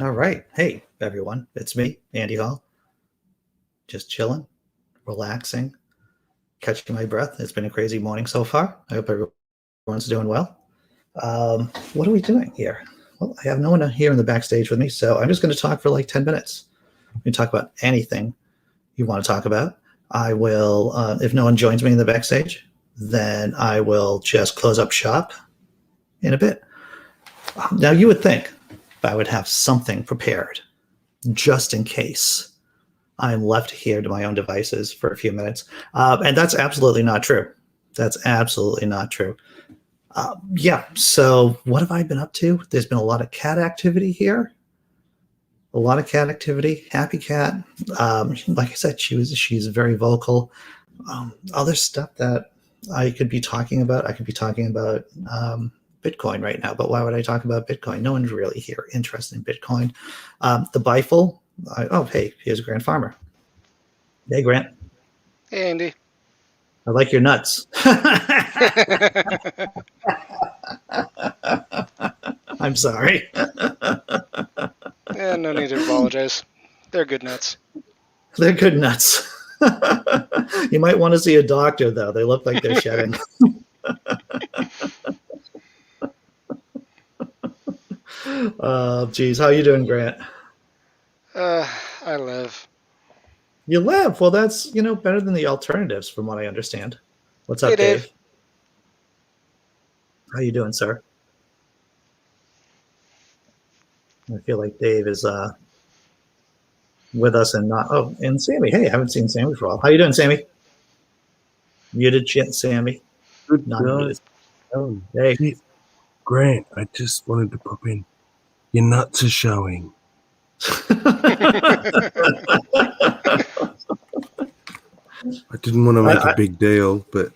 All right. Hey, everyone. It's me, Andy Hall. Just chilling, relaxing, catching my breath. It's been a crazy morning so far. I hope everyone's doing well. What are we doing here? Well, I have no one here in the backstage with me, so I'm just going to talk for like 10 minutes. We can talk about anything you want to talk about. I will, if no one joins me in the backstage, then I will just close up shop in a bit. Now, you would think I would have something prepared just in case I'm left here to my own devices for a few minutes. And that's absolutely not true. That's absolutely not true. Yeah, so what have I been up to? There's been a lot of cat activity here. A lot of cat activity. Happy cat. Like I said, she's very vocal. Other stuff that I could be talking about. I could be talking about Bitcoin right now, but why would I talk about Bitcoin? No one's really here interested in Bitcoin. The Bifle. Hey, here's Grant Farmer. Hey, Grant. Hey, Andy. I like your nuts. I'm sorry. Yeah, no need to apologize. They're good nuts. They're good nuts. You might want to see a doctor, though. They look like they're shedding. Geez. How you doing, Grant? I live. You live. Well, that's, better than the alternatives, from what I understand. What's up, Hey, Dave? How you doing, sir? I feel like Dave is with us and not. Oh, and Sammy. Hey, I haven't seen Sammy for a while. How you doing, Sammy? Muted shit, Sammy. Good Not muted. Hey. Hey. Grant, I just wanted to pop in. Your nuts are showing. I didn't want to make a big deal, but...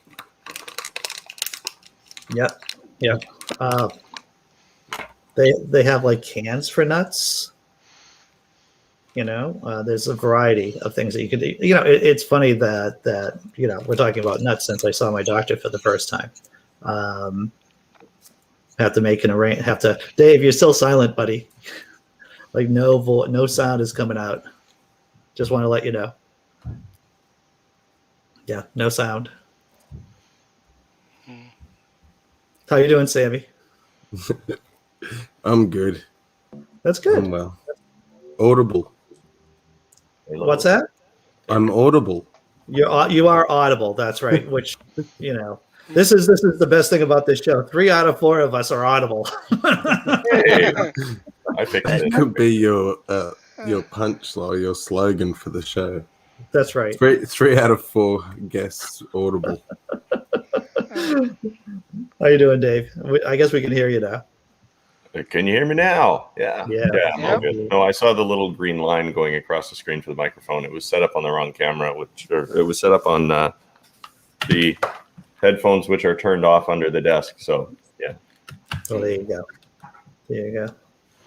Yep. They have like cans for nuts. There's a variety of things that you could eat. It's funny that we're talking about nuts since I saw my doctor for the first time. Have to make an arrange. Dave, you're still silent, buddy. Like no sound is coming out. Just want to let you know. Yeah, no sound. How you doing, Sammy? I'm good. That's good. I'm well. Audible. What's that? I'm audible. You are audible. That's right. Which, this is the best thing about this show. 3 out of 4 of us are audible. Hey, I fixed That it. could be your punchline, your slogan for the show. That's right. 3 out of 4 guests audible. How you doing, Dave? I guess we can hear you now. Can you hear me now? Yeah. Yeah. All good. No, I saw the little green line going across the screen for the microphone. It was set up on the wrong camera, it was set up on the headphones, which are turned off under the desk. So, yeah. So there you go.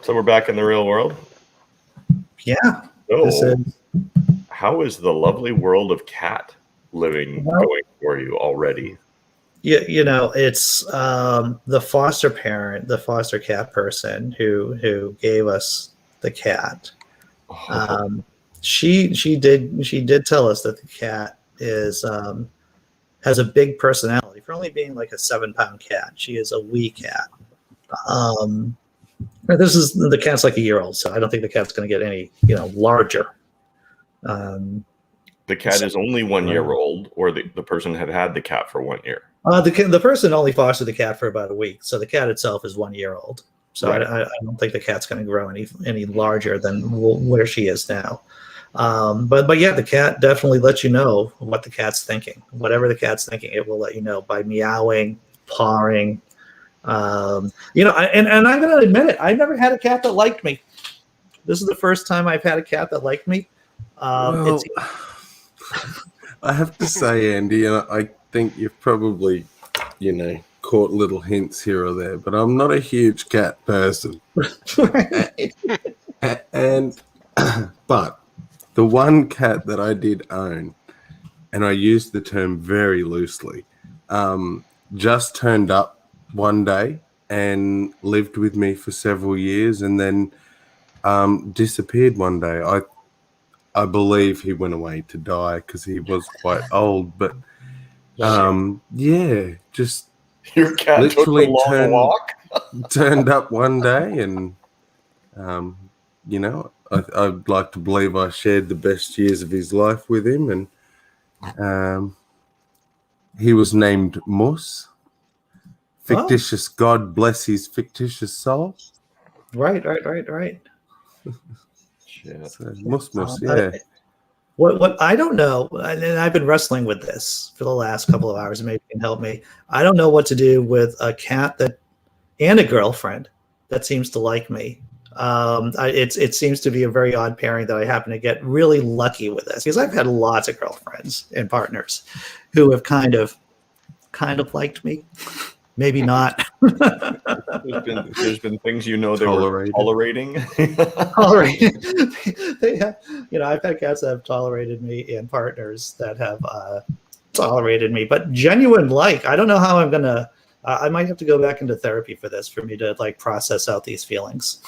So we're back in the real world? Yeah. So, how is the lovely world of cat living going for you already? Yeah, it's the foster parent, the foster cat person who gave us the cat. She did tell us that the cat has a big personality for only being like a 7-pound cat. She is a wee cat. The cat's like a year old, so I don't think the cat's going to get any larger. The cat is only 1 year old, or the person had the cat for 1 year? The person only fostered the cat for about a week, so the cat itself is 1 year old. So right. I don't think the cat's going to grow any larger than where she is now. But yeah, the cat definitely lets you know what the cat's thinking. Whatever the cat's thinking, it will let you know by meowing, pawing. And I'm going to admit it. I've never had a cat that liked me. This is the first time I've had a cat that liked me. I have to say, Andy, and I think you've probably, caught little hints here or there, but I'm not a huge cat person. But the one cat that I did own, and I use the term very loosely, just turned up one day and lived with me for several years, and then disappeared one day. I believe he went away to die because he was quite old. But yeah, just Your cat literally took a long walk. turned up one day, and you know, I'd like to believe I shared the best years of his life with him, and he was named Mus. Fictitious God bless his fictitious soul. Right. Shit. So, Mus, I- What I don't know, and I've been wrestling with this for the last couple of hours. Maybe you can help me. I don't know what to do with a cat and a girlfriend that seems to like me. It seems to be a very odd pairing that I happen to get really lucky with this, because I've had lots of girlfriends and partners who have kind of liked me. Maybe not. There's been things they were tolerating. All right. They have, I've had cats that have tolerated me and partners that have tolerated me, but genuine I don't know how I'm gonna. I might have to go back into therapy for this, for me to process out these feelings.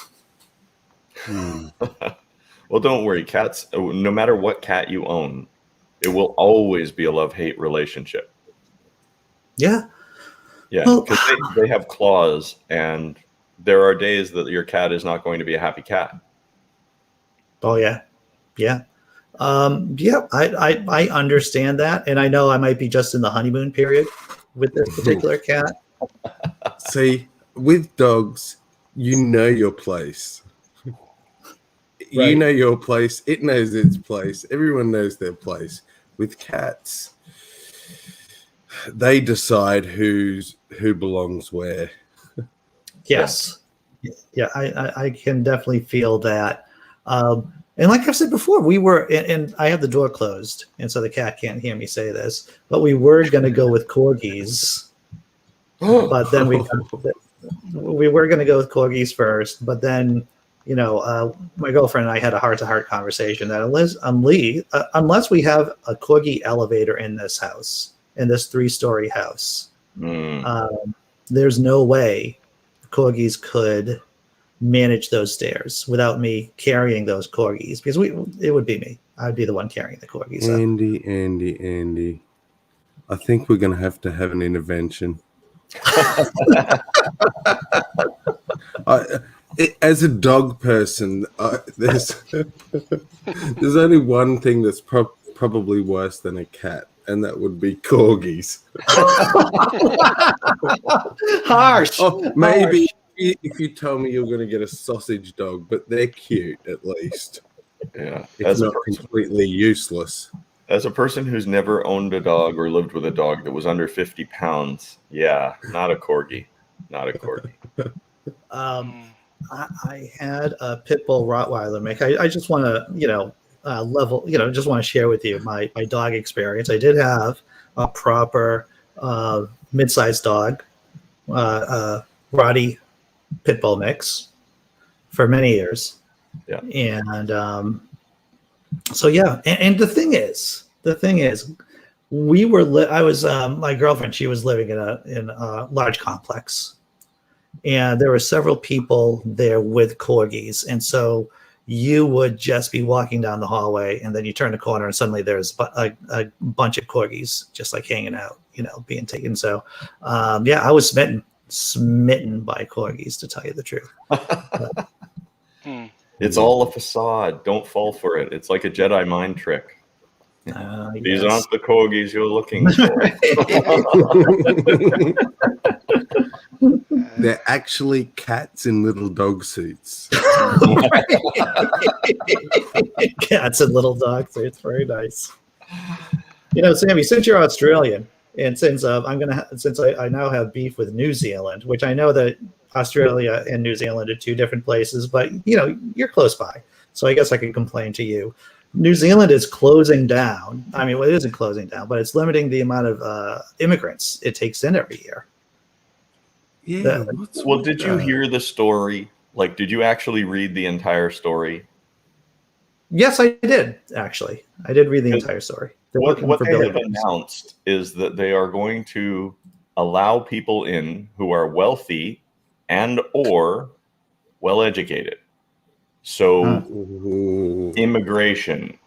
Well, don't worry, cats. No matter what cat you own, it will always be a love-hate relationship. Yeah. Yeah, Well, because they have claws, and there are days that your cat is not going to be a happy cat. Oh yeah. I understand that, and I know I might be just in the honeymoon period with this particular cat. See, with dogs, you know your place. You know your place. It knows its place. Everyone knows their place. With cats, they decide who belongs where. Yes. Yeah, I can definitely feel that. And like I've said before, we were, and I have the door closed, and so the cat can't hear me say this, but we were going to go with corgis. But then we were going to go with corgis first, but then, my girlfriend and I had a heart-to-heart conversation that unless we have a corgi elevator in this house, in this 3-story house, there's no way corgis could manage those stairs without me carrying those corgis, because it would be me. I'd be the one carrying the corgis. Andy. I think we're going to have an intervention. As a dog person, there's only one thing that's probably worse than a cat, and that would be corgis. Harsh. Oh, maybe if you tell me you're going to get a sausage dog, but they're cute at least. Yeah, it's not completely useless. As a person who's never owned a dog or lived with a dog that was under 50 pounds, yeah, not a corgi. I had a pit bull Rottweiler mix. I just want to, just want to share with you my dog experience. I did have a proper mid-sized dog, Roddy pit bull mix for many years. Yeah. And so, yeah. And the thing is, we were, I was, my girlfriend, she was living in a large complex, and there were several people there with corgis. And so you would just be walking down the hallway, and then you turn the corner, and suddenly there's a bunch of corgis just hanging out, being taken. So, I was smitten by corgis, to tell you the truth. It's all a facade. Don't fall for it. It's like a Jedi mind trick. These aren't the corgis you're looking for. They're actually cats in little dog suits. Cats in little dog suits. Very nice. Sammy, since you're Australian, and since I now have beef with New Zealand, which I know that Australia and New Zealand are two different places, but you're close by, so I guess I can complain to you. New Zealand is closing down. I mean, well, it isn't closing down, but it's limiting the amount of immigrants it takes in every year. Yeah. Well, did you hear the story? Did you actually read the entire story? Yes, I did, actually. I did read the entire story. What they have announced is that they are going to allow people in who are wealthy and or well-educated. So Ooh. immigration,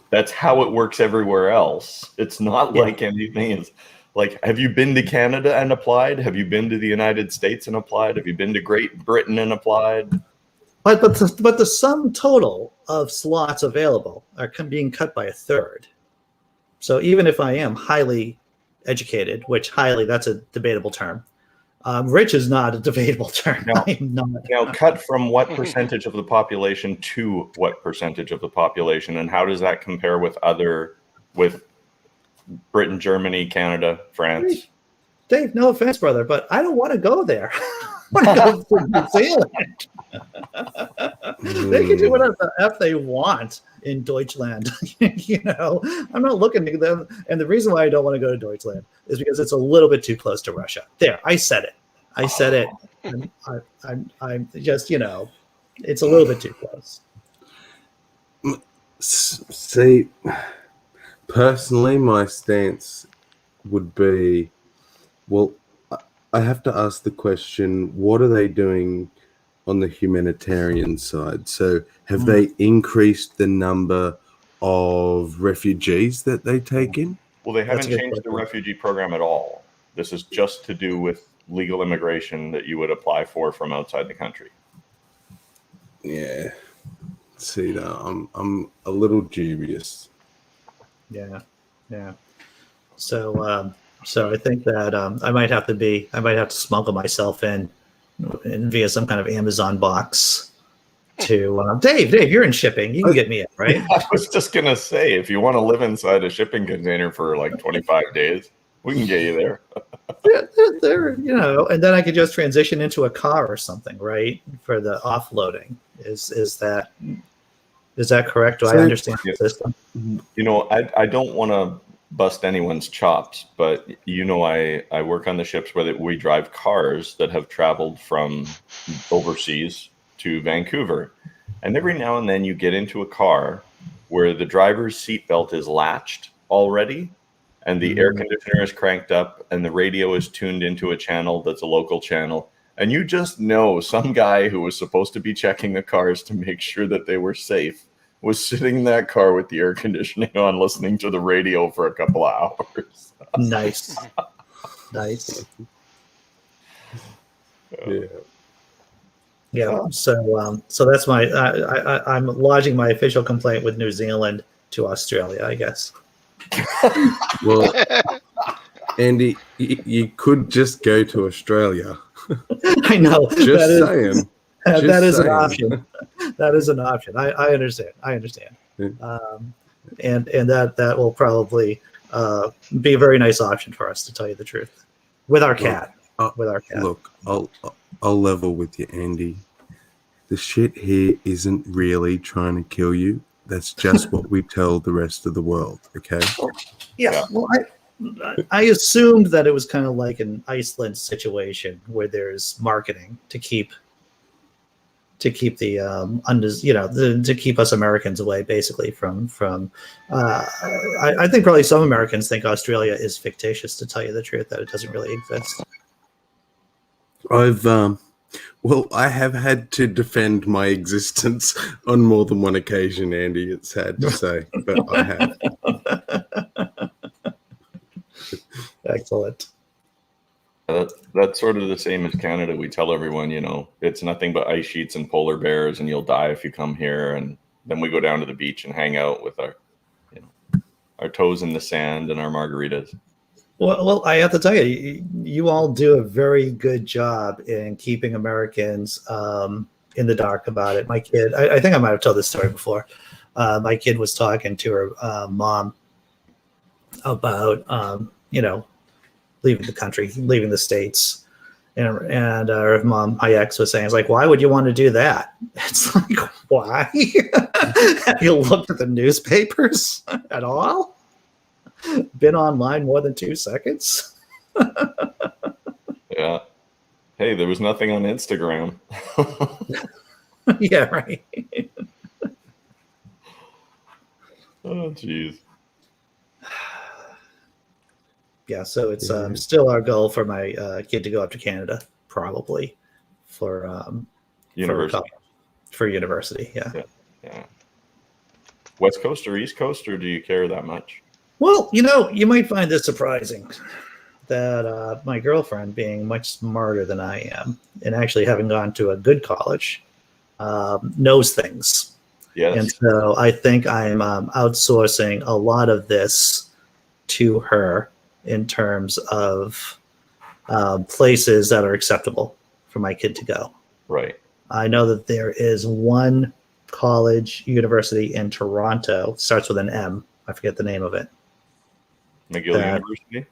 that's how it works everywhere else. It's not Yeah. like anything is like, have you been to Canada and applied? Have you been to the United States and applied? Have you been to Great Britain and applied? But the sum total of slots available are being cut by a third. So even if I am highly educated, which highly, that's a debatable term. Rich is not a debatable term. No. I'm not. Now, cut from what percentage of the population to what percentage of the population, and how does that compare with Britain, Germany, Canada, France? Dave, no offense, brother, but I don't want to go there. I want to go to New Zealand. They can do whatever the F they want in Deutschland. I'm not looking at them. And the reason why I don't want to go to Deutschland is because it's a little bit too close to Russia. There, I said it. I'm just, it's a little bit too close. See, personally, my stance would be, well, I have to ask the question, what are they doing on the humanitarian side? So have they increased the number of refugees that they take in? Well, they That's haven't a good changed the question. refugee program at all. This is just to do with legal immigration that you would apply for from outside the country. Yeah. See, I'm a little dubious. Yeah. So I think that I might have to smuggle myself in via some kind of Amazon box to Dave, you're in shipping. You can get me in, right? I was just going to say, if you want to live inside a shipping container for like 25 days, we can get you there. They're, and then I could just transition into a car or something, right? For the offloading. Is that correct? Do I understand the system? I don't want to bust anyone's chops, but I work on the ships where we drive cars that have traveled from overseas to Vancouver. And every now and then you get into a car where the driver's seatbelt is latched already and the air conditioner is cranked up and the radio is tuned into a channel that's a local channel. And you just know some guy who was supposed to be checking the cars to make sure that they were safe was sitting in that car with the air conditioning on, listening to the radio for a couple of hours. Nice. Yeah. So that's I'm lodging my official complaint with New Zealand to Australia, I guess. Well, Andy, you could just go to Australia. I know. Just saying. That is an option. That is an option. I understand. Yeah. And that will probably be a very nice option for us, to tell you the truth, with our cat. Look, I'll level with you, Andy. The shit here isn't really trying to kill you. That's just what we tell the rest of the world. Okay. Yeah. Well, I assumed that it was kind of like an Iceland situation where there's marketing to keep the to keep us Americans away, basically from I think probably some Americans think Australia is fictitious, to tell you the truth, that it doesn't really exist. I have had to defend my existence on more than one occasion, Andy, it's sad to say, but I have. Excellent. That's sort of the same as Canada. We tell everyone, it's nothing but ice sheets and polar bears, and you'll die if you come here. And then we go down to the beach and hang out with our toes in the sand and our margaritas. Well, I have to tell you, you all do a very good job in keeping Americans in the dark about it. My kid, I think I might have told this story before. My kid was talking to her mom about, leaving the country, leaving the States. And her mom, my ex, was saying, it's like, why would you want to do that? It's like, why? Have you looked at the newspapers at all? Been online more than 2 seconds? Yeah. Hey, there was nothing on Instagram. Yeah, right. Oh, geez. Yeah, so it's still our goal for my kid to go up to Canada, probably for university. for university. Yeah. Yeah. West Coast or East Coast, or do you care that much? Well, you might find this surprising that my girlfriend, being much smarter than I am, and actually having gone to a good college, knows things. Yes. And so I think I'm outsourcing a lot of this to her in terms of places that are acceptable for my kid to go. Right. I know that there is one college, university in Toronto, starts with an M. I forget the name of it. McGill University?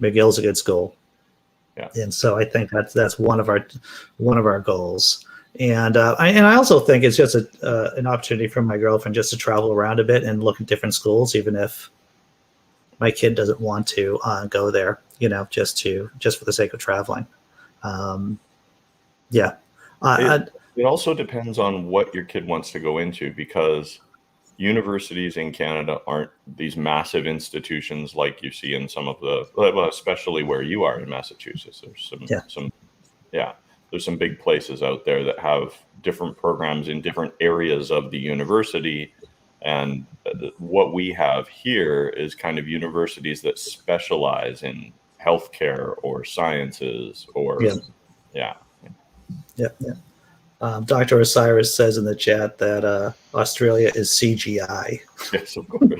McGill's a good school. Yeah. And so I think that's one of our goals. And I also think it's just an opportunity for my girlfriend just to travel around a bit and look at different schools, even if my kid doesn't want to go there, just for the sake of traveling. Yeah. It also depends on what your kid wants to go into, because universities in Canada aren't these massive institutions like you see in some of well, especially where you are in Massachusetts. There's some big places out there that have different programs in different areas of the university. And what we have here is kind of universities that specialize in healthcare or sciences or Yeah. Dr. Osiris says in the chat that Australia is CGI. Yes, of course.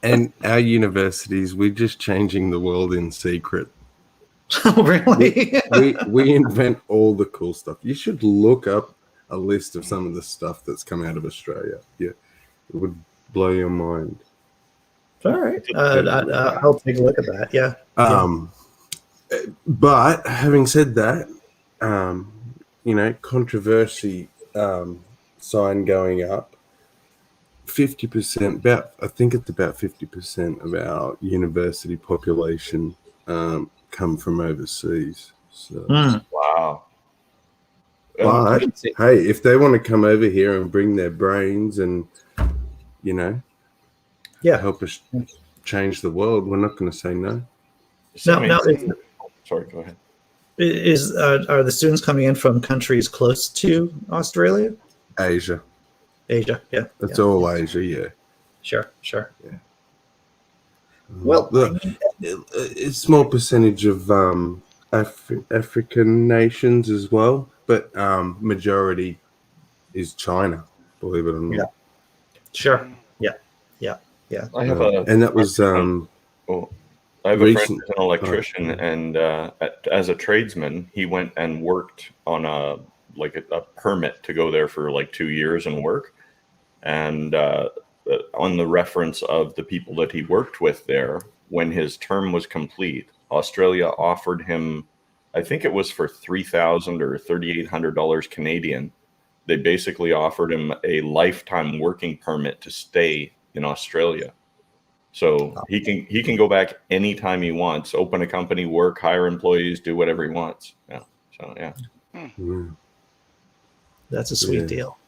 And our universities, we're just changing the world in secret. Oh, really? we invent all the cool stuff. You should look up a list of some of the stuff that's come out of Australia. Yeah, it would blow your mind. All right. I'll take a look at that. Yeah. But having said that, controversy sign going up. 50%, I think it's about 50% of our university population come from overseas. So, wow. But hey, if they want to come over here and bring their brains and help us change the world, we're not going to say no. Sorry, go ahead. Are the students coming in from countries close to Australia? Asia, yeah. It's all Asia, yeah. Sure. Yeah. Well, a small percentage of African nations as well, but majority is China, believe it or not. Yeah. Sure. Yeah. I have and that was I have a friend who's an electrician, and as a tradesman, he went and worked on a permit to go there for 2 years and work. And on the reference of the people that he worked with there, when his term was complete, Australia offered him, I think it was for $3,000 or $3,800 Canadian. They basically offered him a lifetime working permit to stay in Australia. So he can go back anytime he wants, open a company, work, hire employees, do whatever he wants. Yeah. So yeah. That's a sweet deal.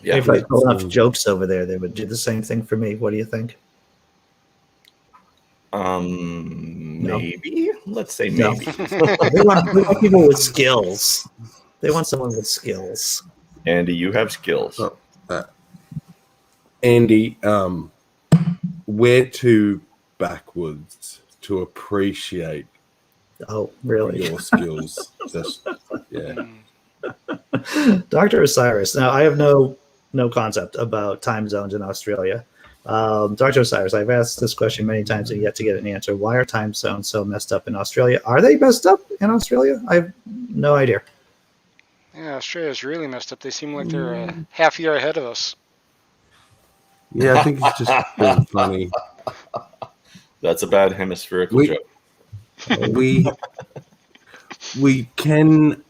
Yeah. If I told enough jokes over there, they would do the same thing for me. What do you think? Maybe. Let's say No. maybe. They want people with skills. They want someone with skills. Andy, you have skills. Andy, we're too backwards to appreciate. Oh, really? Your skills. Dr. Osiris. Now, I have no concept about time zones in Australia. Dr. Osiris, I've asked this question many times and yet to get an answer. Why are time zones so messed up in Australia? Are they messed up in Australia? I have no idea. Yeah, Australia's really messed up. They seem like they're a half year ahead of us. Yeah, I think it's just being funny. That's a bad hemispherical joke. We can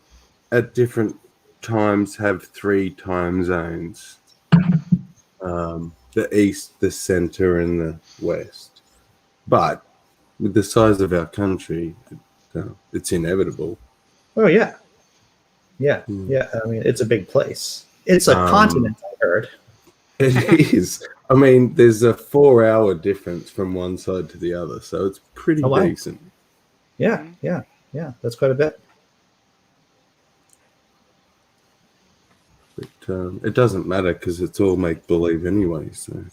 at different times have 3 time zones. The east, the center, and the west. But with the size of our country, it's inevitable. Oh, yeah. Yeah. I mean, it's a big place. It's a continent, I heard. It is. I mean, there's a 4-hour difference from one side to the other, so it's pretty decent. Yeah. That's quite a bit. it doesn't matter because it's all make believe anyway. So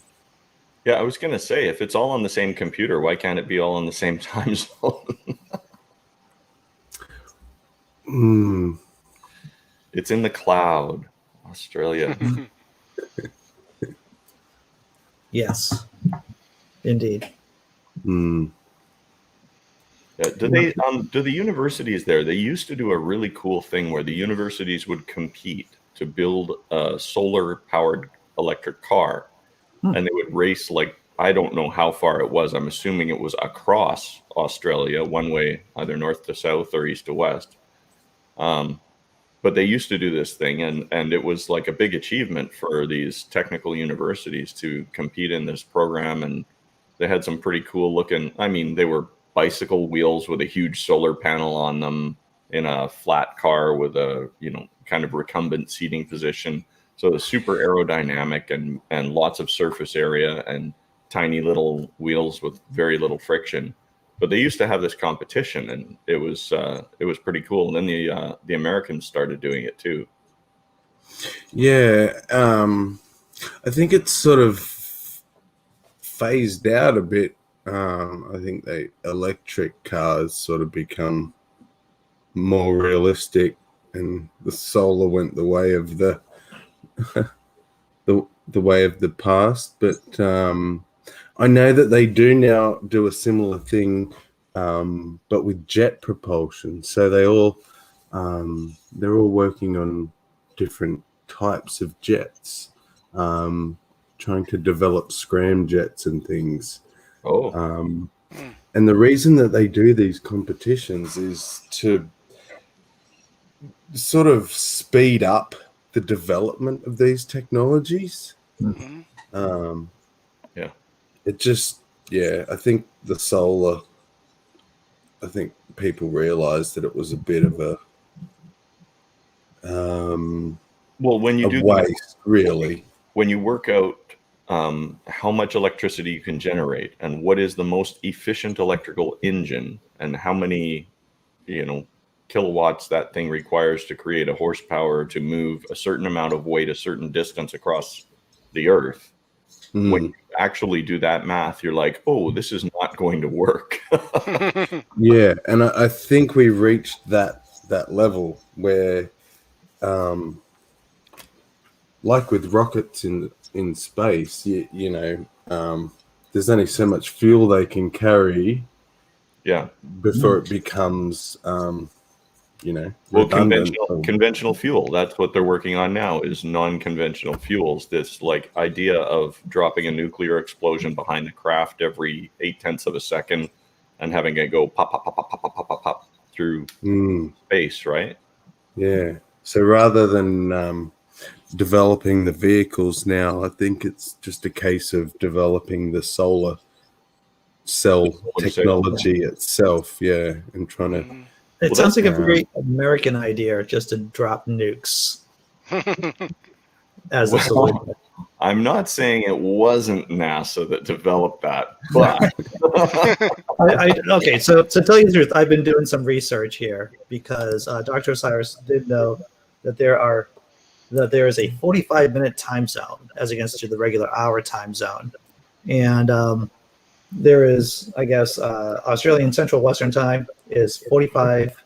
Yeah, I was going to say, if it's all on the same computer, why can't it be all on the same time zone? It's in the cloud, Australia. Yes, indeed. Yeah, do the universities there? They used to do a really cool thing where the universities would compete to build a solar-powered electric car, and they would race I don't know how far it was. I'm assuming it was across Australia, one way, either north to south or east to west. But they used to do this thing, and it was like a big achievement for these technical universities to compete in this program. And they had some pretty cool looking, I mean, they were bicycle wheels with a huge solar panel on them in a flat car with a, kind of recumbent seating position. So the super aerodynamic and lots of surface area and tiny little wheels with very little friction. But they used to have this competition, and it was pretty cool. And then the Americans started doing it too. yeah, I think it's sort of phased out a bit. I think electric cars sort of become more realistic, and the solar went the way of the the way of the past. But I know that they do now do a similar thing, but with jet propulsion. So they're all working on different types of jets, trying to develop scramjets and things. And the reason that they do these competitions is to sort of speed up the development of these technologies. It just, I think the solar, I think people realized that it was a bit of a when you do waste, really. When you work out how much electricity you can generate and what is the most efficient electrical engine and how many, kilowatts that thing requires to create a horsepower to move a certain amount of weight a certain distance across the earth. When you actually do that math, you're like, oh, this is not going to work. Yeah, and I think we reached that level where, like with rockets in space, there's only so much fuel they can carry. Yeah. Before it becomes, redundant. Conventional fuel. That's what they're working on now is non-conventional fuels. This idea of dropping a nuclear explosion behind the craft every 0.8 of a second and having it go pop, pop, pop, pop, pop, pop, pop, pop through space, right? Yeah. So rather than developing the vehicles now, I think it's just a case of developing the solar cell technology itself, and trying to. It sounds like a very American idea, just to drop nukes as a solution. I'm not saying it wasn't NASA that developed that, but okay. So to tell you the truth, I've been doing some research here because Dr. Osiris did know that there is a 45-minute time zone as against to the regular hour time zone, and there is, I guess, Australian Central Western Time is 45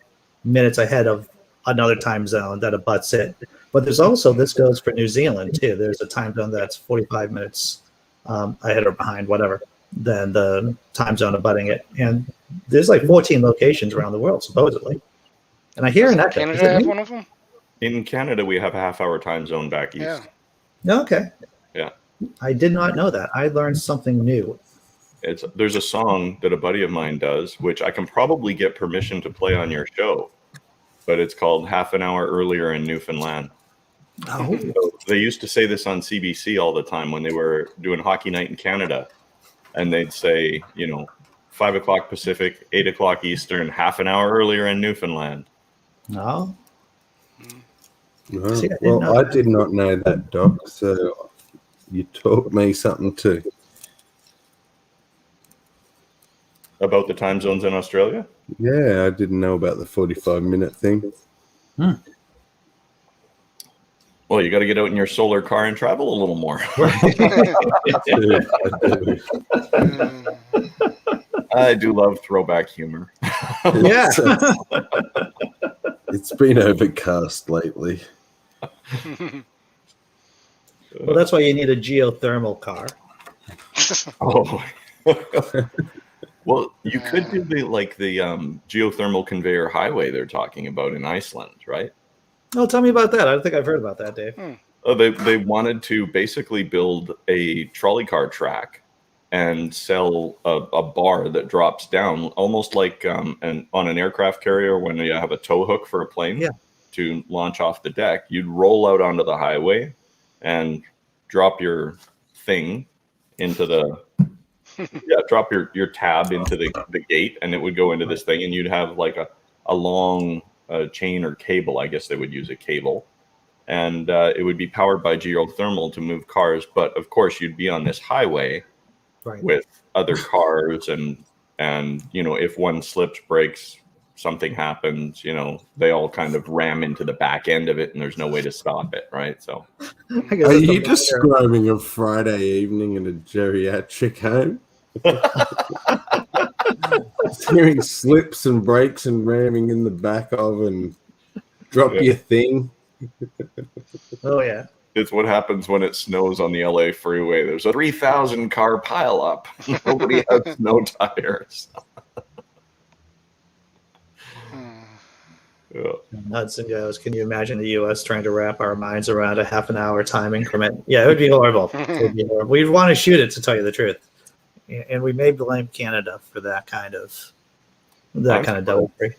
minutes ahead of another time zone that abuts it. But there's also, this goes for New Zealand too. There's a time zone that's 45 minutes ahead or behind, whatever, than the time zone abutting it. And there's like 14 locations around the world, supposedly. And I hear in that Canada have one of them? In Canada, we have a half-hour time zone back east. Yeah. Okay. Yeah. I did not know that. I learned something new. There's a song that a buddy of mine does, which I can probably get permission to play on your show, but it's called Half an Hour Earlier in Newfoundland. Oh. So they used to say this on CBC all the time when they were doing Hockey Night in Canada, and they'd say, 5 o'clock Pacific, 8 o'clock Eastern, half an hour earlier in Newfoundland. No. Oh, well, I did not know that, Doc. So you taught me something too. About the time zones in Australia? Yeah, I didn't know about the 45-minute thing. Well, Well, you got to get out in your solar car and travel a little more. I do love throwback humor. Yeah. It's been overcast lately. Well, that's why you need a geothermal car. Oh. Well, you could do the geothermal conveyor highway they're talking about in Iceland, right? Oh, tell me about that. I don't think I've heard about that, Dave. They wanted to basically build a trolley car track and sell a bar that drops down, almost like on an aircraft carrier when you have a tow hook for a plane to launch off the deck. You'd roll out onto the highway and drop your thing into the drop your tab into the gate, and it would go into this thing, and you'd have like a long chain or cable. I guess they would use a cable, and it would be powered by geothermal to move cars. But of course, you'd be on this highway with other cars, and if one slips, breaks, something happens, they all kind of ram into the back end of it, and there's no way to stop it, right? So, are you describing a Friday evening in a geriatric home? Hearing slips and breaks and ramming in the back of and drop your thing. Oh yeah. It's what happens when it snows on the LA freeway. There's a 3,000 car pile up. Nobody has snow tires. Hudson goes, can you imagine the U.S. trying to wrap our minds around a half an hour time increment? Yeah, it would be horrible. We'd want to shoot it, to tell you the truth. And we may blame Canada for that kind of devilry.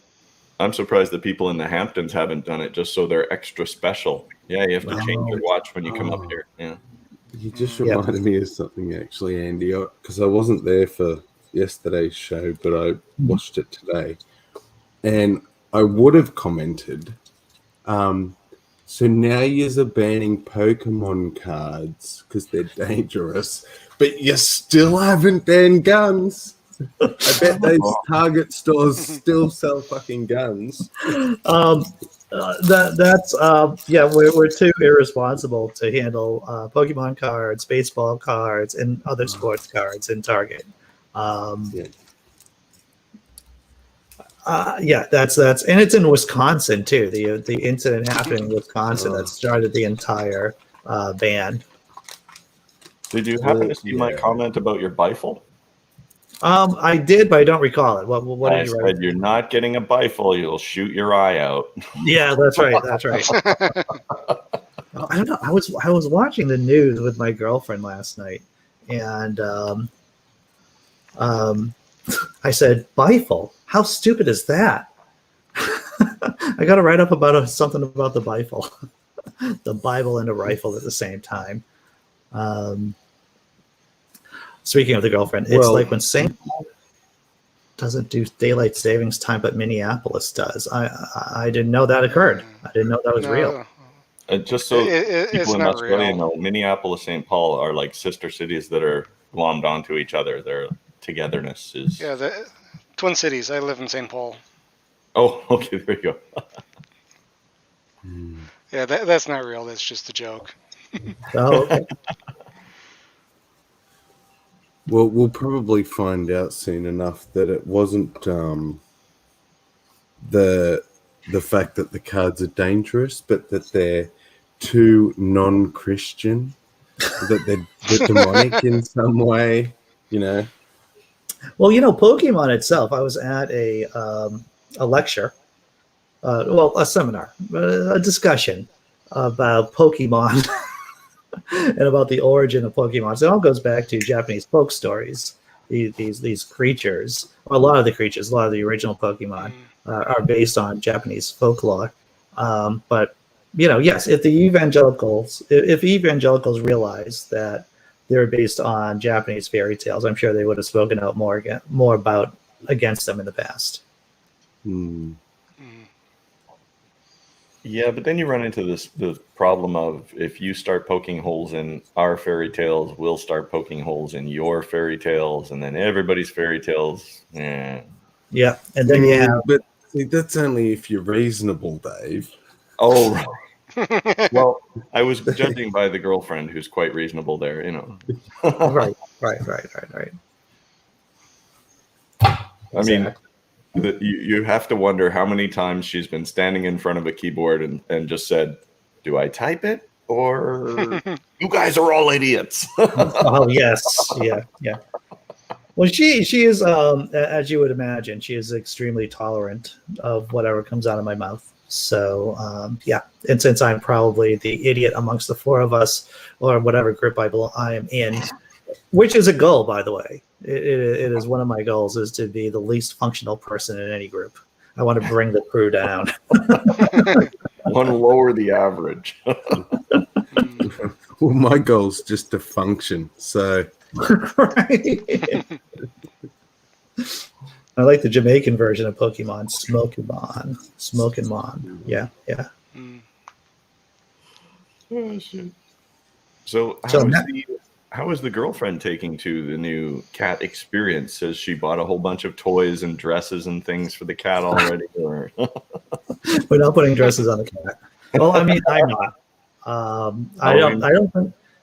I'm surprised the people in the Hamptons haven't done it, just so they're extra special. Yeah, you have to change your watch when you come up here. Yeah. You just reminded me of something, actually, Andy, because I wasn't there for yesterday's show, but I watched it today. And I would have commented, so now you're banning Pokemon cards because they're dangerous, but you still haven't banned guns. I bet those Target stores still sell fucking guns. We're too irresponsible to handle Pokemon cards, baseball cards, and other sports cards in Target. That's and it's in Wisconsin too. The incident happened in Wisconsin that started the entire ban. Did you happen to see my comment about your bifle? I did, but I don't recall it. What did you write? You're not getting a bifle. You'll shoot your eye out. Yeah, that's right. That's right. I don't know. I was watching the news with my girlfriend last night, and I said, "Bifle? How stupid is that?" I got to write up about something about the Bifle, the Bible and a rifle at the same time. Speaking of the girlfriend, it's like when St. Paul doesn't do daylight savings time, but Minneapolis does. I didn't know that occurred. I didn't know that was real. Just so people in Australia know, Minneapolis, St. Paul are like sister cities that are glommed onto each other. Their togetherness is... Yeah, the Twin Cities. I live in St. Paul. Oh, okay, there you go. Yeah, that's not real. That's just a joke. Oh, okay. Well, we'll probably find out soon enough that it wasn't the fact that the cards are dangerous, but that they're too non-Christian, that they're demonic in some way, Well, Pokemon itself, I was at a lecture, a seminar, a discussion about Pokemon and about the origin of Pokemon. So it all goes back to Japanese folk stories. These creatures, or a lot of the original Pokemon are based on Japanese folklore. But yes, if evangelicals realized that they're based on Japanese fairy tales, I'm sure they would have spoken out more about against them in the past. Yeah, but then you run into the problem of, if you start poking holes in our fairy tales, we'll start poking holes in your fairy tales, and then everybody's fairy tales. Yeah, and then you have. But see, that's only if you're reasonable, Dave. Oh, right. Well, I was judging by the girlfriend, who's quite reasonable there, you know. Right. I mean, Exactly. you have to wonder how many times she's been standing in front of a keyboard and just said, "Do I type it or you guys are all idiots?" Oh yes, yeah. Well, she is, as you would imagine, she is extremely tolerant of whatever comes out of my mouth. So yeah, and since I'm probably the idiot amongst the four of us, or whatever group I am in, which is a goal, by the way. It is one of my goals is to be the least functional person in any group. I want to bring the crew down. Want to lower the average. Well, my goal's just to function. So Right. I like the Jamaican version of Pokemon, Smokemon. Yeah. Oh, shit. So how is the girlfriend taking to the new cat experience? Says she bought a whole bunch of toys and dresses and things for the cat already. Or We're not putting dresses on the cat. Well, I mean, I'm not.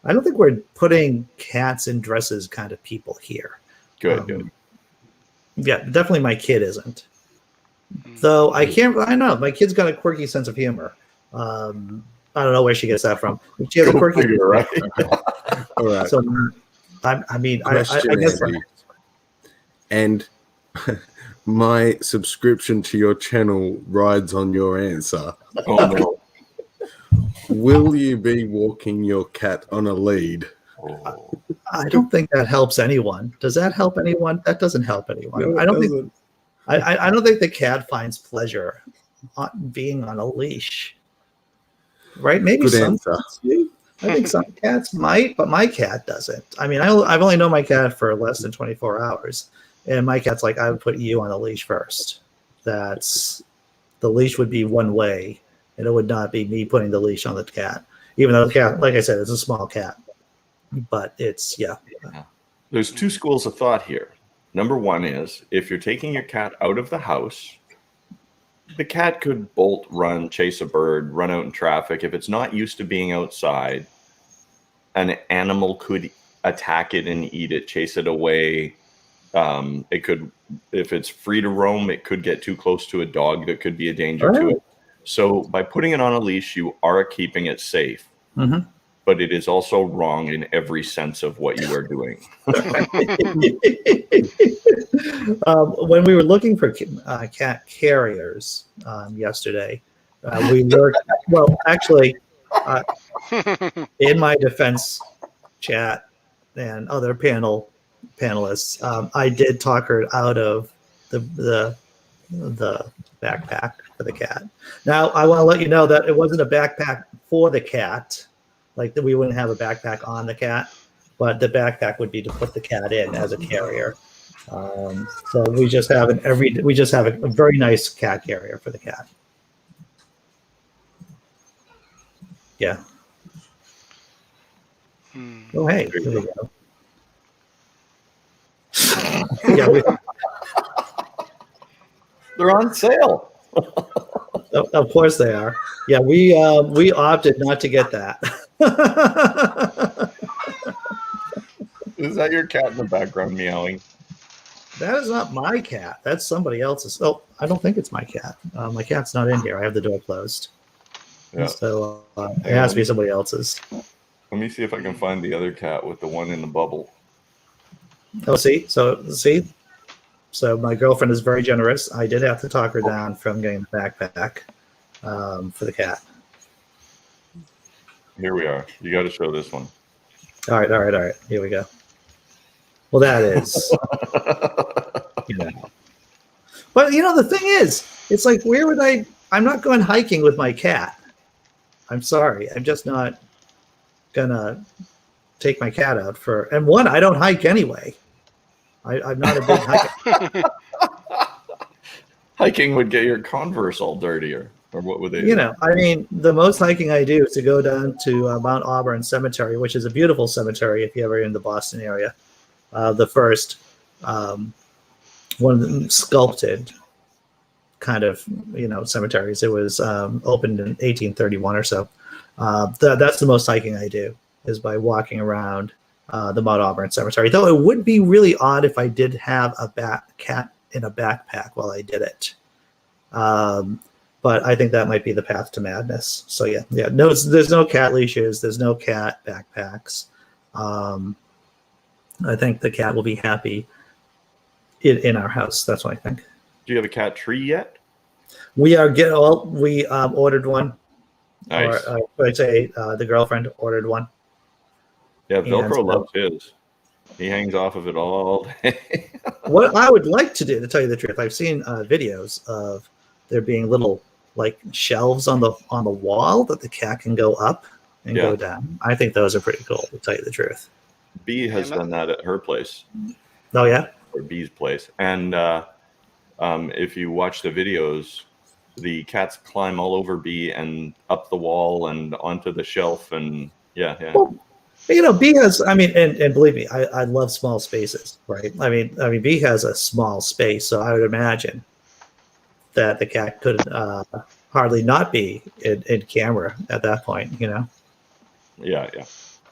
I don't think we're putting cats in dresses kind of people here. good. Yeah, definitely my kid isn't. Though I don't know. My kid's got a quirky sense of humor. I don't know where she gets that from. She has a quirky figure, right? all right. So I mean, I guess. Andy. And my subscription to your channel rides on your answer. Oh no. Will you be walking your cat on a lead? Oh. I don't think that helps anyone. Does that help anyone? That doesn't help anyone. No, I don't think. doesn't. I don't think the cat finds pleasure on being on a leash. Right? Maybe Good some answer. cats do. I think some cats might, but my cat doesn't. I mean, I've only known my cat for less than 24 hours, and my cat's like, I would put you on a leash first. The leash would be one way, and it would not be me putting the leash on the cat. Even though the cat, like I said, it's a small cat, but it's There's two schools of thought here. Number one is if you're taking your cat out of the house, the cat could bolt, run, chase a bird, run out in traffic. If it's not used to being outside, an animal could attack it and eat it, chase it away. It could, if it's free to roam, it could get too close to a dog that could be a danger to it. So by putting it on a leash, you are keeping it safe. Mm-hmm. But it is also wrong in every sense of what you are doing. When we were looking for cat carriers yesterday, we were actually in my defense chat and other panelists. I did talk her out of the backpack for the cat. Now I want to let you know that it wasn't a backpack for the cat. Like that, we wouldn't have a backpack on the cat, but the backpack would be to put the cat in as a carrier. So we just have a very nice cat carrier for the cat. Yeah. Oh, hey, here we go. Yeah, They're on sale. of course they are. Yeah, we opted not to get that. Is that your cat in the background meowing? That is not my cat. That's somebody else's. Oh, I don't think it's my cat. My cat's not in here. I have the door closed. Yeah. So it has to be somebody else's. Let me see if I can find the other cat with the one in the bubble. Oh, see? So my girlfriend is very generous. I did have to talk her down from getting the backpack for the cat. Here we are. You got to show this one. All right. Here we go. Well, that is, But the thing is, it's like, where would I'm not going hiking with my cat. I'm sorry. I'm just not gonna take my cat out and one, I don't hike anyway. I'm not a big hiker. Hiking would get your Converse all dirtier. Or what would they do? I mean, the most hiking I do is to go down to Mount Auburn Cemetery, which is a beautiful cemetery if you're ever in the Boston area. The first one of them sculpted kind of, cemeteries. It was opened in 1831 or so. That's the most hiking I do, is by walking around the Mount Auburn Cemetery. Though it would be really odd if I did have a cat in a backpack while I did it. But I think that might be the path to madness. So yeah. No, there's no cat leashes. There's no cat backpacks. I think the cat will be happy in our house. That's what I think. Do you have a cat tree yet? We ordered one. Nice. Or I'd say the girlfriend ordered one. Yeah, Velcro And, loves his. He hangs off of it all day. What I would like to do, to tell you the truth, I've seen videos of there being little like shelves on the wall that the cat can go up and go down. I think those are pretty cool, to tell you the truth. B has done that at her place. Oh yeah, or B's place. And if you watch the videos, the cats climb all over B and up the wall and onto the shelf. And yeah. Well, B has, and believe me, I love small spaces, right? I mean, B has a small space, so I would imagine that the cat could hardly not be in camera at that point, Yeah.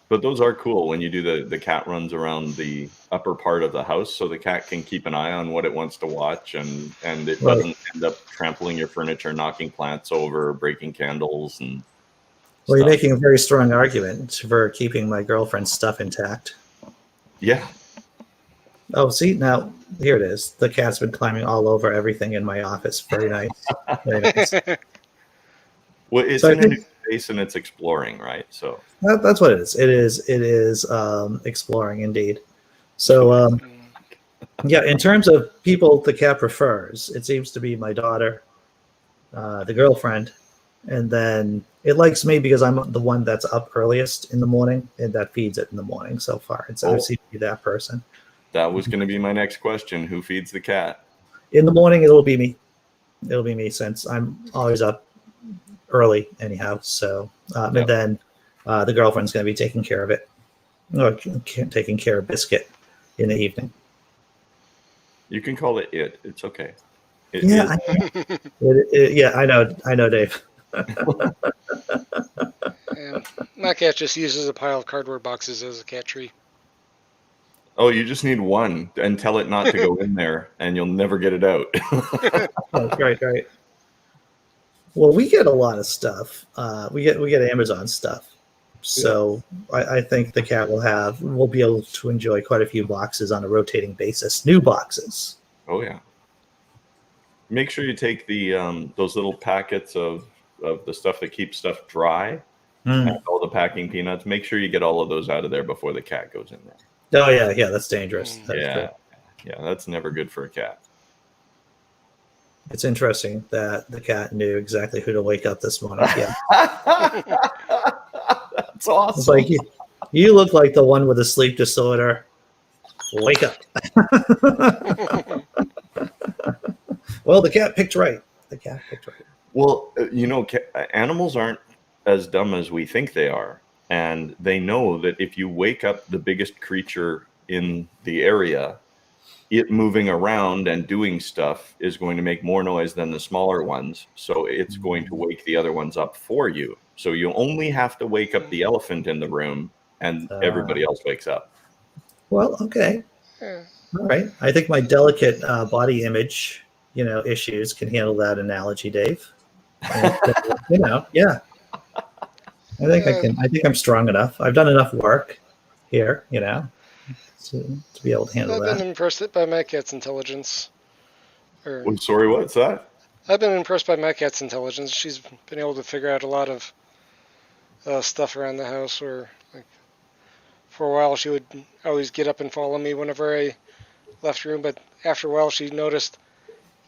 But those are cool when you do the cat runs around the upper part of the house, so the cat can keep an eye on what it wants to watch, and it doesn't end up trampling your furniture, knocking plants over, breaking candles, and well, you're making a very strong argument for keeping my girlfriend's stuff intact. Yeah. Oh, see, now here it is. The cat's been climbing all over everything in my office. Very nice. Very nice. Well, it's in a new space and it's exploring, right? So that's what it is. It is exploring indeed. So yeah, in terms of people the cat prefers, it seems to be my daughter, the girlfriend, and then it likes me because I'm the one that's up earliest in the morning and that feeds it in the morning so far. It's I seem to be that person. That was going to be my next question. Who feeds the cat? In the morning, it'll be me. It'll be me since I'm always up early anyhow. So, and then the girlfriend's going to be taking care of it, or taking care of Biscuit in the evening. You can call it it. It's okay. Yeah, I know, Dave. My cat just uses a pile of cardboard boxes as a cat tree. Oh, you just need one and tell it not to go in there, and you'll never get it out. Oh, right. Well, we get a lot of stuff. We get Amazon stuff, so I think the cat will be able to enjoy quite a few boxes on a rotating basis. New boxes. Oh yeah. Make sure you take the those little packets of the stuff that keeps stuff dry, and all the packing peanuts. Make sure you get all of those out of there before the cat goes in there. Oh yeah, that's dangerous. Yeah, that's never good for a cat. It's interesting that the cat knew exactly who to wake up this morning. Yeah, that's awesome. It's like you look like the one with a sleep disorder. Wake up. Well, the cat picked right. Well, animals aren't as dumb as we think they are. And they know that if you wake up the biggest creature in the area, it moving around and doing stuff is going to make more noise than the smaller ones. So it's going to wake the other ones up for you. So you only have to wake up the elephant in the room and everybody else wakes up. Well, okay. All right. I think my delicate body image, issues can handle that analogy, Dave. And, yeah. I think I'm strong enough. I've done enough work here, to be able to handle that. I've been impressed by my cat's intelligence. I'm sorry, what's that? I've been impressed by my cat's intelligence. She's been able to figure out a lot of stuff around the house. Or for a while, she would always get up and follow me whenever I left the room. But after a while, she noticed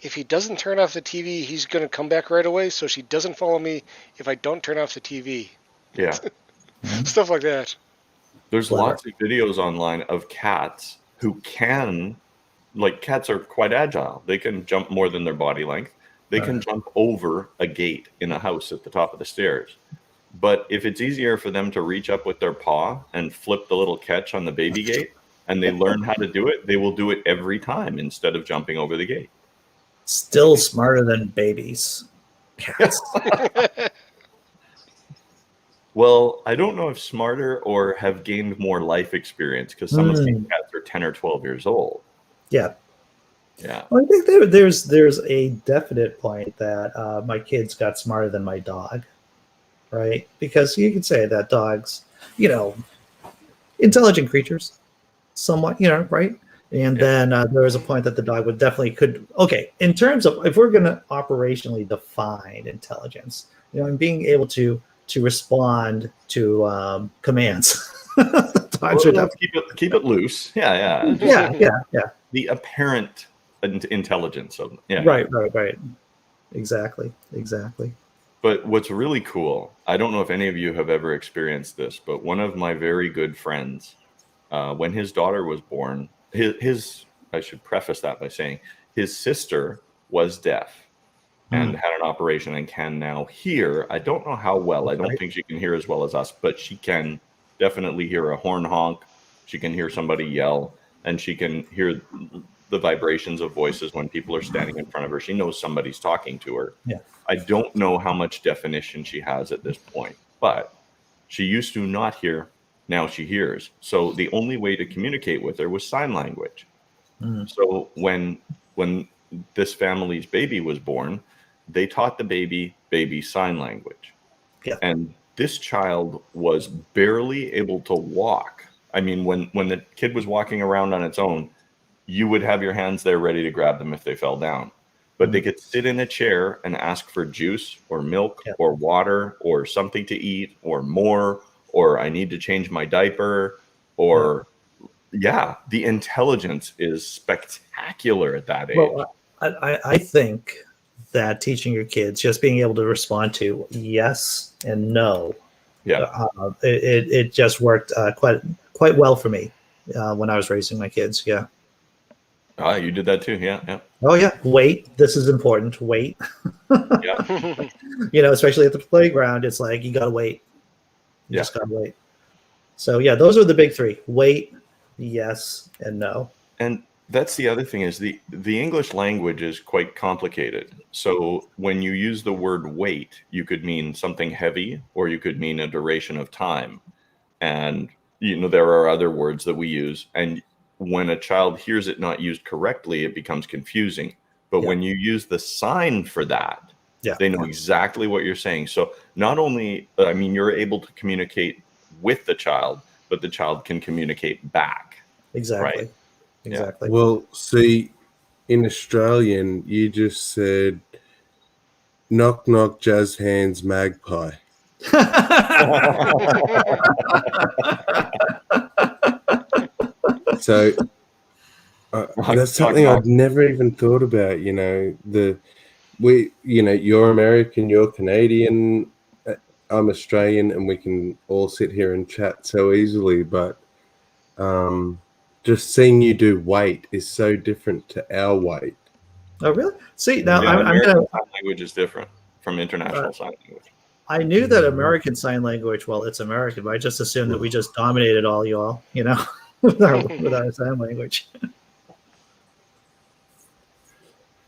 if he doesn't turn off the TV, he's going to come back right away. So she doesn't follow me if I don't turn off the TV. Yeah. Stuff like that. There's lots of videos online of cats who cats are quite agile. They can jump more than their body length. They can jump over a gate in a house at the top of the stairs. But if it's easier for them to reach up with their paw and flip the little catch on the baby gate, and they learn how to do it, they will do it every time instead of jumping over the gate. Still smarter than babies. Cats. Well, I don't know if smarter or have gained more life experience because some of these Mm, cats are 10 or 12 years old. yeah. Yeah. Well, I think there's a definite point that my kids got smarter than my dog, right? Because you could say that dogs, you know, intelligent creatures, somewhat, right? And Yeah. then there was a point that the dog would definitely could. Okay, in terms of if we're going to operationally define intelligence, and being able to respond to commands, dogs are Well, let's definitely. keep it loose. Yeah, yeah. Just Yeah. the apparent intelligence of them. Yeah, yeah. Right. Exactly. But what's really cool, I don't know if any of you have ever experienced this, but one of my very good friends, when his daughter was born, his I should preface that by saying his sister was deaf and had an operation and can now hear. I don't know how well. I don't Right. think she can hear as well as us, but she can definitely hear a horn honk. She can hear somebody yell, and she can hear the vibrations of voices when people are standing in front of her. She knows somebody's talking to her. Yeah. I don't know how much definition she has at this point, but she used to not hear. Now she hears. So the only way to communicate with her was sign language. Mm. So when this family's baby was born, they taught the baby sign language. Yeah. And this child was barely able to walk. I mean, when the kid was walking around on its own, you would have your hands there ready to grab them if they fell down. But they could sit in a chair and ask for juice or milk Yeah. or water or something to eat or more, or I need to change my diaper, or yeah, the intelligence is spectacular at that age. Well, I think that teaching your kids just being able to respond to yes and no, Yeah. it just worked quite well for me when I was raising my kids. Yeah. Ah, you did that too. Yeah. Yeah. Oh yeah. Wait. This is important. Wait. Yeah. Especially at the playground, it's like you gotta wait. You Yeah. just gotta wait. So yeah, those are the big three: wait, yes, and no. And that's the other thing is the English language is quite complicated. So when you use the word wait, you could mean something heavy or you could mean a duration of time. And there are other words that we use, and when a child hears it not used correctly, it becomes confusing. But Yeah. when you use the sign for that, Yeah. they know exactly what you're saying. So not only, I mean, you're able to communicate with the child, but the child can communicate back. Exactly. Right. Exactly. Well, see, in Australian, you just said knock knock, jazz hands, magpie. So that's something I'd never even thought about. You're American, you're Canadian, I'm Australian, and we can all sit here and chat so easily. But just seeing you do wait is so different to our wait. Oh, really? See, now Yeah, I'm American gonna. sign language is different from international sign language. I knew that American Sign Language. Well, it's American, but I just assumed that we just dominated all y'all. With our sign language.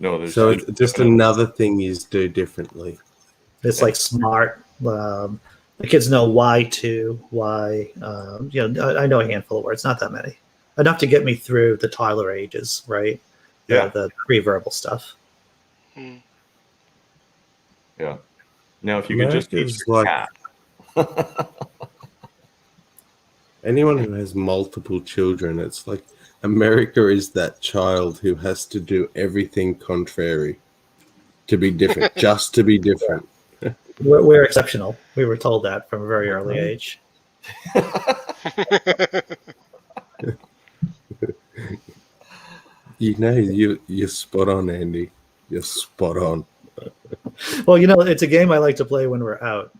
No, there's So it's just another thing you do differently. It's like smart. The kids know why. I know a handful of words, not that many, enough to get me through the toddler ages, right? The pre-verbal stuff. Yeah. Now, if you could just teach your cat. Anyone who has multiple children, it's like America is that child who has to do everything contrary to be different, just to be different. We're exceptional. We were told that from a very early age. You're spot on, Andy. You're spot on. Well, it's a game I like to play when we're out.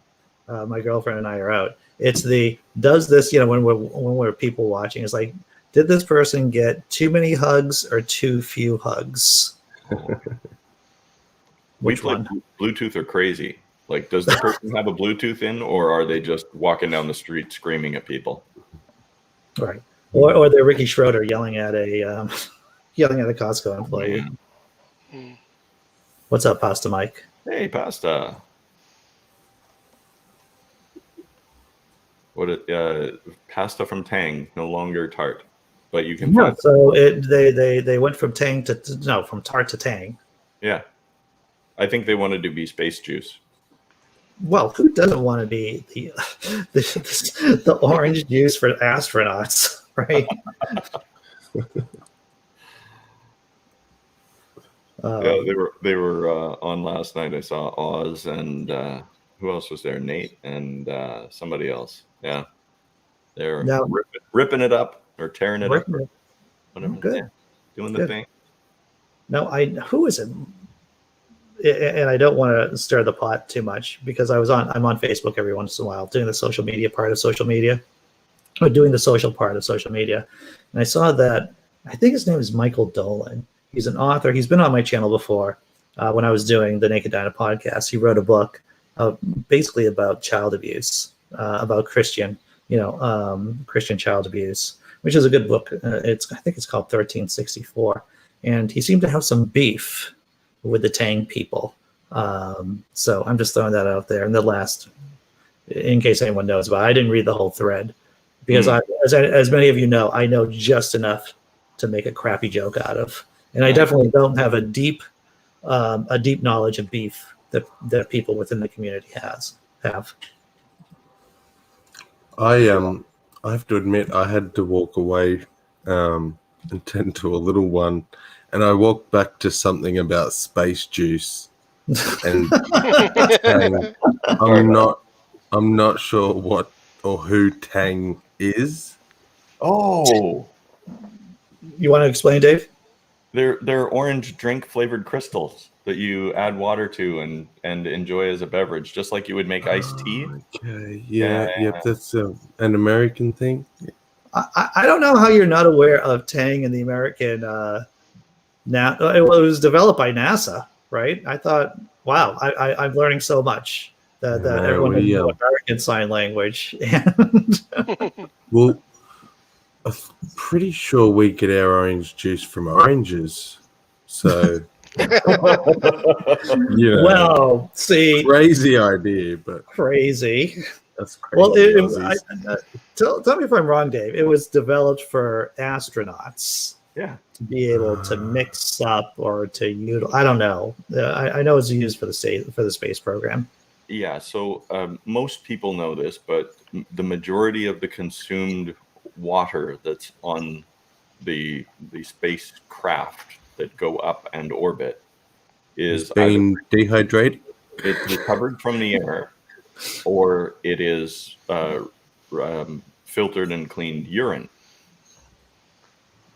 My girlfriend and I are out. It's does this, when we're people watching, it's like, did this person get too many hugs or too few hugs? We play Bluetooth or crazy. Like, does the person have a Bluetooth in, or are they just walking down the street screaming at people? Right. Or they're Ricky Schroeder yelling at a Costco employee. What's up, Pasta Mike? Hey, Pasta. pasta from Tang, no longer tart, but you can Yeah, find. so they went from Tang from tart to Tang. Yeah, I think they wanted to be space juice. Well, who doesn't want to be the orange juice for astronauts, right? Yeah, they were on last night. I saw Oz and who else was there? Nate and somebody else. Yeah, they're Now, ripping it up or tearing it up or Rick- whatever. good, Yeah, doing the good. thing. No, who is it? And I don't want to stir the pot too much because I'm on Facebook every once in a while doing the social media part of social media, or doing the social part of social media. And I saw that, I think his name is Michael Dolan. He's an author. He's been on my channel before when I was doing the Naked Dinah podcast. He wrote a book basically about child abuse, about Christian child abuse, which is a good book. I think it's called 1364. And he seemed to have some beef with the Tang people. So I'm just throwing that out there. And in case anyone knows about it, I didn't read the whole thread because as many of you know, I know just enough to make a crappy joke out of. And I definitely don't have a deep knowledge of beef that people within the community have. I have to admit I had to walk away and tend to a little one, and I walked back to something about space juice and Tang. I'm not sure what or who Tang is. Oh, You want to explain, Dave? they're orange drink flavored crystals that you add water to and enjoy as a beverage, just like you would make iced tea. Okay, yep, that's an American thing. I don't know how you're not aware of Tang in the American. It was developed by NASA, right? I thought, wow, I'm learning so much that everyone doesn't know American Sign Language. And Well, I'm pretty sure we get our orange juice from oranges. So, well, see, crazy idea, but crazy. that's crazy. Well, tell me if I'm wrong, Dave. It was developed for astronauts. Yeah. To be able to mix up or to utilize. I don't know. I know it's used for the space program. Yeah. So most people know this, but the majority of the consumed water that's on the spacecraft that go up and orbit is being dehydrated. It's recovered from the air, or it is filtered and cleaned urine.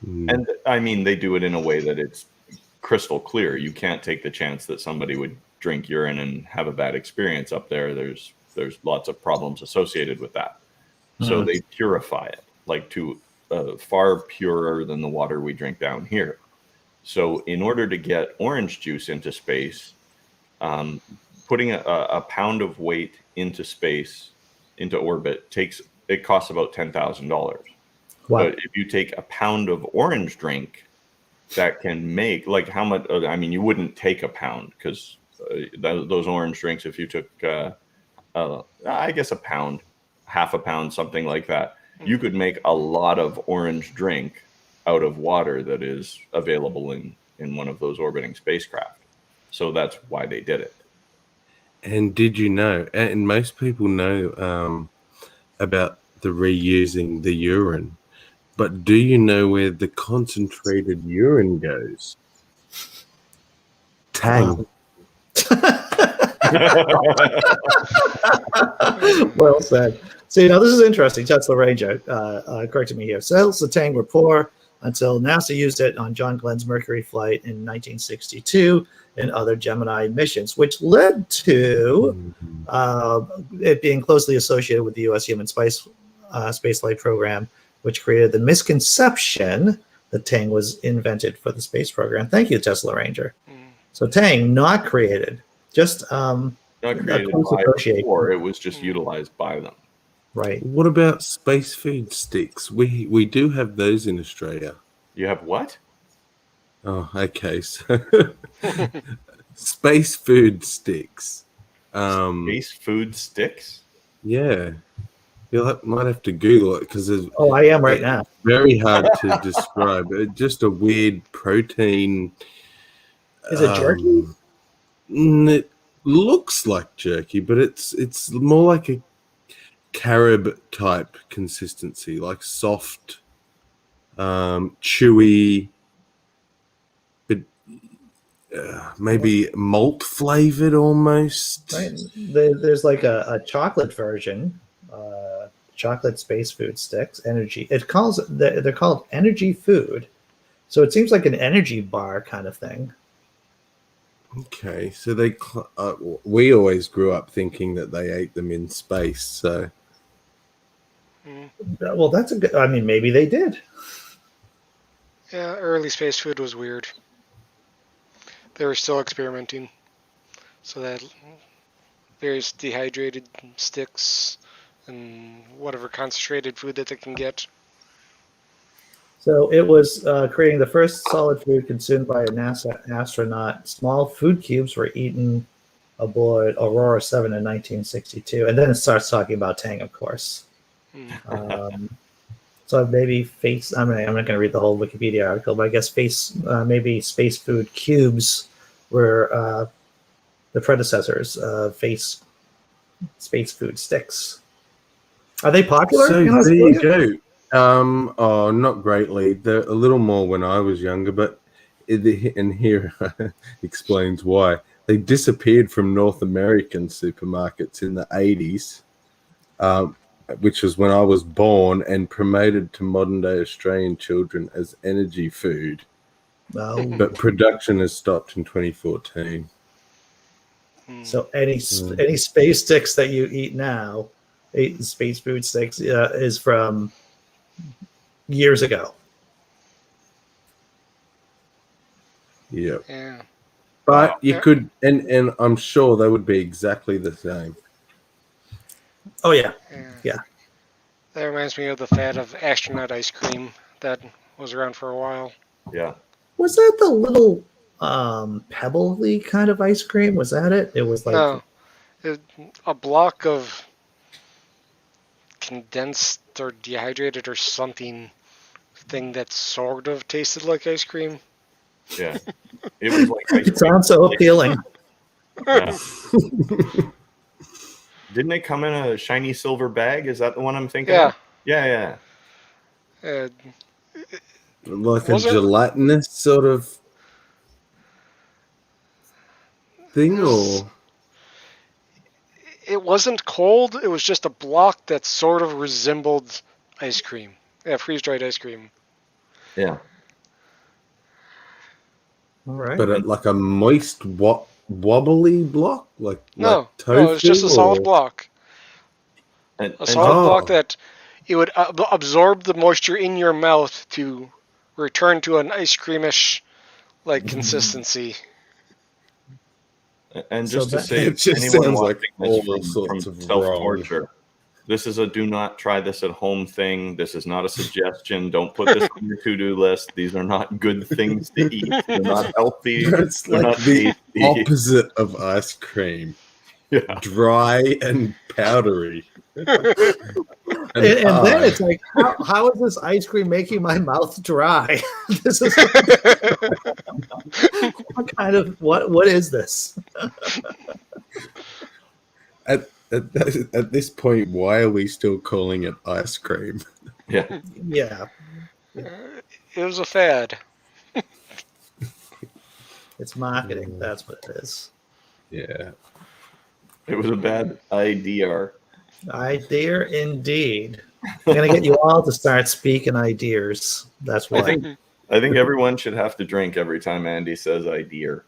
And I mean, they do it in a way that it's crystal clear. You can't take the chance that somebody would drink urine and have a bad experience up there. There's lots of problems associated with that. So they purify it, like to far purer than the water we drink down here. So in order to get orange juice into space, putting a pound of weight into space, into orbit, costs about $10,000. Wow. But if you take a pound of orange drink, that can make like how much? I mean, you wouldn't take a pound because those orange drinks, if you took, I guess a pound, half a pound, something like that, you could make a lot of orange drink out of water that is available in one of those orbiting spacecraft. So that's why they did it. And did you know? And most people know about the reusing the urine. But do you know where the concentrated urine goes? Tang. Well said. See, now this is interesting. Tesla Ranger corrected me here. Sales of Tang were poor until NASA used it on John Glenn's Mercury flight in 1962 and other Gemini missions, which led to it being closely associated with the U.S. human spaceflight program, which created the misconception that Tang was invented for the space program. Thank you, Tesla Ranger. So Tang, not created, just not created by, or it was just utilized by them. Right. What about space food sticks? We do have those in Australia. You have what? Oh, okay. So space food sticks. Space food sticks? Yeah. Might have to Google it because it's Oh, I am right now. very hard to describe. Just a weird protein. Is it jerky? It looks like jerky, but it's more like a carob type consistency, like soft, chewy, but maybe malt flavored almost. Right. There's like a chocolate version, chocolate space food sticks, energy. They're called energy food, so it seems like an energy bar kind of thing. Okay, so we always grew up thinking that they ate them in space. So Well, that's a good. I mean, maybe they did. Yeah, early space food was weird. They were still experimenting. So they had various dehydrated sticks and whatever concentrated food that they can get. So it was creating the first solid food consumed by a NASA astronaut. Small food cubes were eaten aboard Aurora 7 in 1962. And then it starts talking about Tang, of course. So maybe I'm not going to read the whole Wikipedia article, but I guess maybe space food cubes were the predecessors of space food sticks. Are they popular? So there you go. Not greatly. They're a little more when I was younger, but and here explains why. They disappeared from North American supermarkets in the 80s, which was when I was born, and promoted to modern-day Australian children as energy food. No. But production has stopped in 2014. So any space sticks that you eat now, space food sticks, is from years ago. Yep. Yeah. But you could, and I'm sure they would be exactly the same. Oh, yeah. That reminds me of the fad of Astronaut Ice Cream that was around for a while. Yeah. Was that the little pebbly kind of ice cream? Was that it? It was like A block of condensed or dehydrated or something thing that sort of tasted like ice cream. Yeah. It was like ice cream. It sounds so appealing. Yeah. Didn't they come in a shiny silver bag? Is that the one I'm thinking of? Yeah. Like a gelatinous sort of thing, or it wasn't cold. It was just a block that sort of resembled ice cream. Yeah, freeze-dried ice cream. Yeah. All right. But like a moist, wobbly block, like No, tofu, it was just a solid block. A solid block that it would absorb the moisture in your mouth to return to an ice creamish like consistency. And just to say, it just anyone sounds like watching all this sorts from of self-torture, this is a do not try this at home thing. This is not a suggestion. Don't put this on your to-do list. These are not good things to eat. They're not healthy. It's They're like not the tasty. opposite of ice cream. Yeah. Dry and powdery. And then it's like, how is this ice cream making my mouth dry? This is what kind of what is this? At this point, why are we still calling it ice cream? Yeah. Yeah, It was a fad. it's marketing. That's what it is. Yeah. It was a bad idea. Idea indeed. I'm gonna get you all to start speaking ideas. That's why. I think everyone should have to drink every time Andy says idea.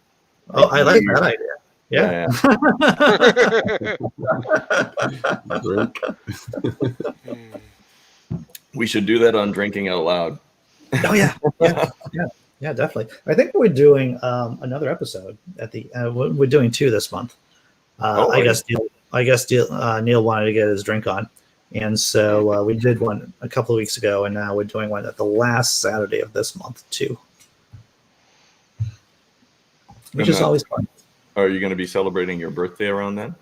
Oh, I like that idea. Yeah. We should do that on Drinking Out Loud. Oh yeah, definitely. I think we're doing another episode at the. We're doing 2 this month. I guess Neil wanted to get his drink on, and so we did one a couple of weeks ago, and now we're doing one at the last Saturday of this month too, which is always fun. Are you going to be celebrating your birthday around then?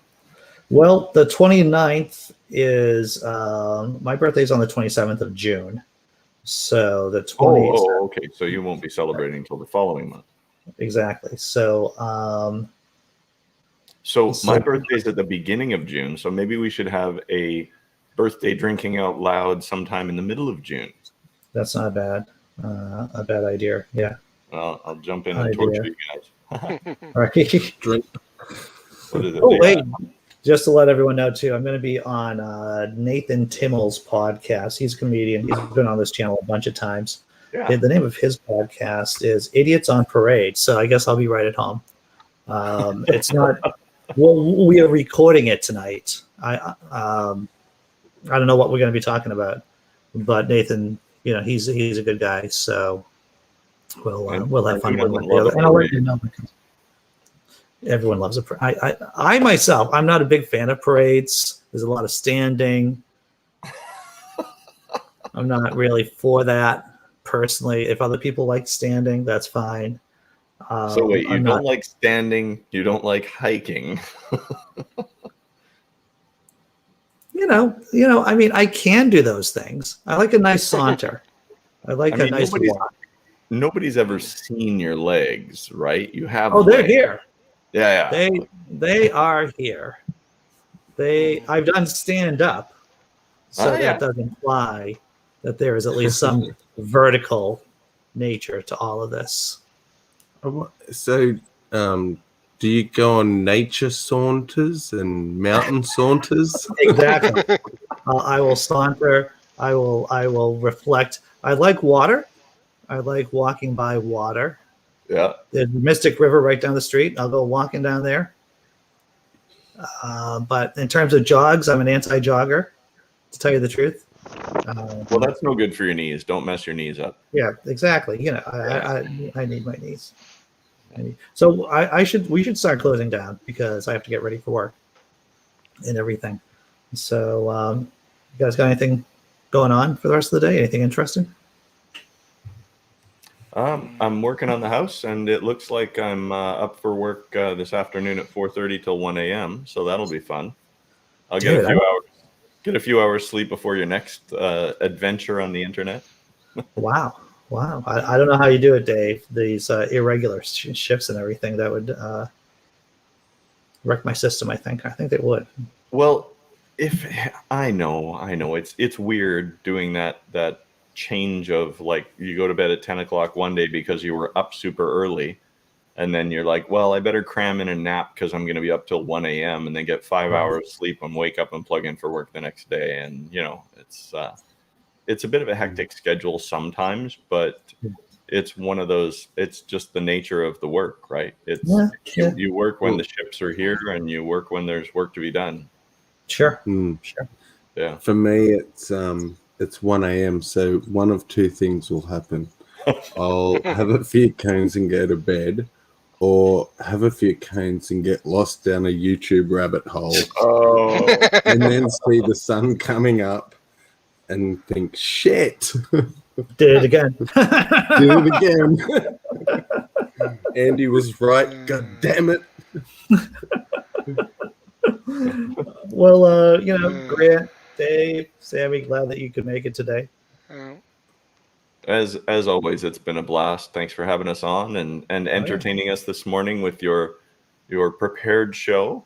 Well, the 29th is my birthday's on the 27th of June. So the 20th. Oh, okay. So you won't be celebrating until the following month. Exactly. So So So- my birthday's at the beginning of June, so maybe we should have a birthday drinking out loud sometime in the middle of June. that's not a bad idea. Yeah. I'll jump in and torture you guys. Right. Drink. What is it? Oh, wait. Just to let everyone know, too, I'm going to be on Nathan Timmel's podcast. He's a comedian. He's been on this channel a bunch of times. Yeah. The name of his podcast is Idiots on Parade. So I guess I'll be right at home. It's not. Well, we are recording it tonight. I don't know what we're going to be talking about, but Nathan, he's a good guy. So we'll have fun with it. And I'll let you know because everyone loves a parade. I myself, I'm not a big fan of parades. There's a lot of standing. I'm not really for that personally. If other people like standing, that's fine. So wait, you don't like standing, you don't like hiking. I mean, I can do those things. I like a nice saunter. I like a nice walk. Nobody's ever seen your legs, right? You have. Oh, they're legs. here. Yeah. They are here. I've done stand up, so that does imply that there is at least some vertical nature to all of this. So, do you go on nature saunters and mountain saunters? Exactly. I will saunter. I will reflect. I like water. I like walking by water. Yeah. There's the Mystic River right down the street. I'll go walking down there. But in terms of jogs, I'm an anti-jogger, to tell you the truth. Well, that's no good for your knees. Don't mess your knees up. Yeah, exactly. I need my knees. So we should start closing down because I have to get ready for work and everything. So you guys got anything going on for the rest of the day? Anything interesting? I'm working on the house, and it looks like I'm up for work this afternoon at 4:30 till 1 a.m. So that'll be fun. I'll get a few hours sleep before your next adventure on the internet. Wow. I don't know how you do it, Dave. These irregular shifts and everything that would wreck my system. I think they would. Well, if I know it's weird doing that change of like you go to bed at 10 o'clock one day because you were up super early, and then you're like, well, I better cram in a nap because I'm going to be up till 1 a.m. and then get 5 hours sleep and wake up and plug in for work the next day. And it's a bit of a hectic schedule sometimes, but it's one of those, it's just the nature of the work, right? You work when the ships are here and you work when there's work to be done. Sure. Sure. Yeah. For me, it's 1 a.m. So one of two things will happen. I'll have a few cones and go to bed, or have a few cones and get lost down a YouTube rabbit hole. Oh. And then see the sun coming up and think, shit. Did it again. Did it again. Andy was right. God damn it. Well, Grant, Dave, Sammy, glad that you could make it today. As always, it's been a blast. Thanks for having us on and entertaining us this morning with your prepared show.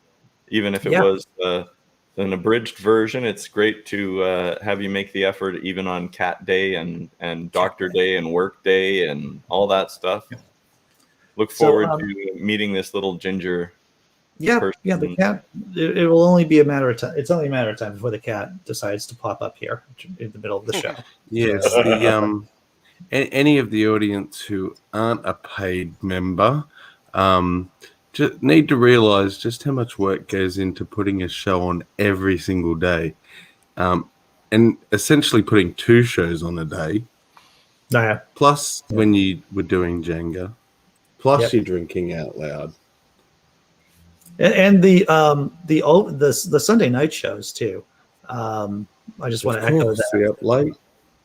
Even if it was an abridged version, it's great to have you make the effort even on Cat Day and Doctor Day and Work Day and all that stuff. Look forward to meeting this little ginger person. Yeah, the cat, it will only be a matter of time. It's only a matter of time before the cat decides to pop up here in the middle of the show. Yes, any of the audience who aren't a paid member just need to realize just how much work goes into putting a show on every single day, and essentially putting two shows on a day. Plus, when you were doing Jenga, plus you're drinking out loud, and the Sunday night shows too. I just want to echo that.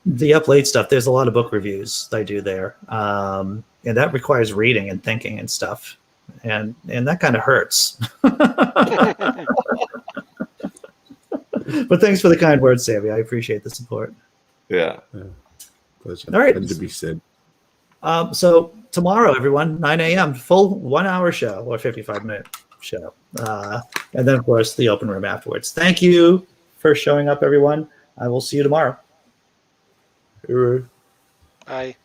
The up late stuff. There's a lot of book reviews I do there, and that requires reading and thinking and stuff, and that kind of hurts. But thanks for the kind words, Sammy. I appreciate the support. Yeah. Pleasure. All right. Had to be said. So tomorrow, everyone, 9 a.m., full 1 hour show or 55-minute show. And then, of course, the open room afterwards. Thank you for showing up, everyone. I will see you tomorrow. Hooroo. Bye.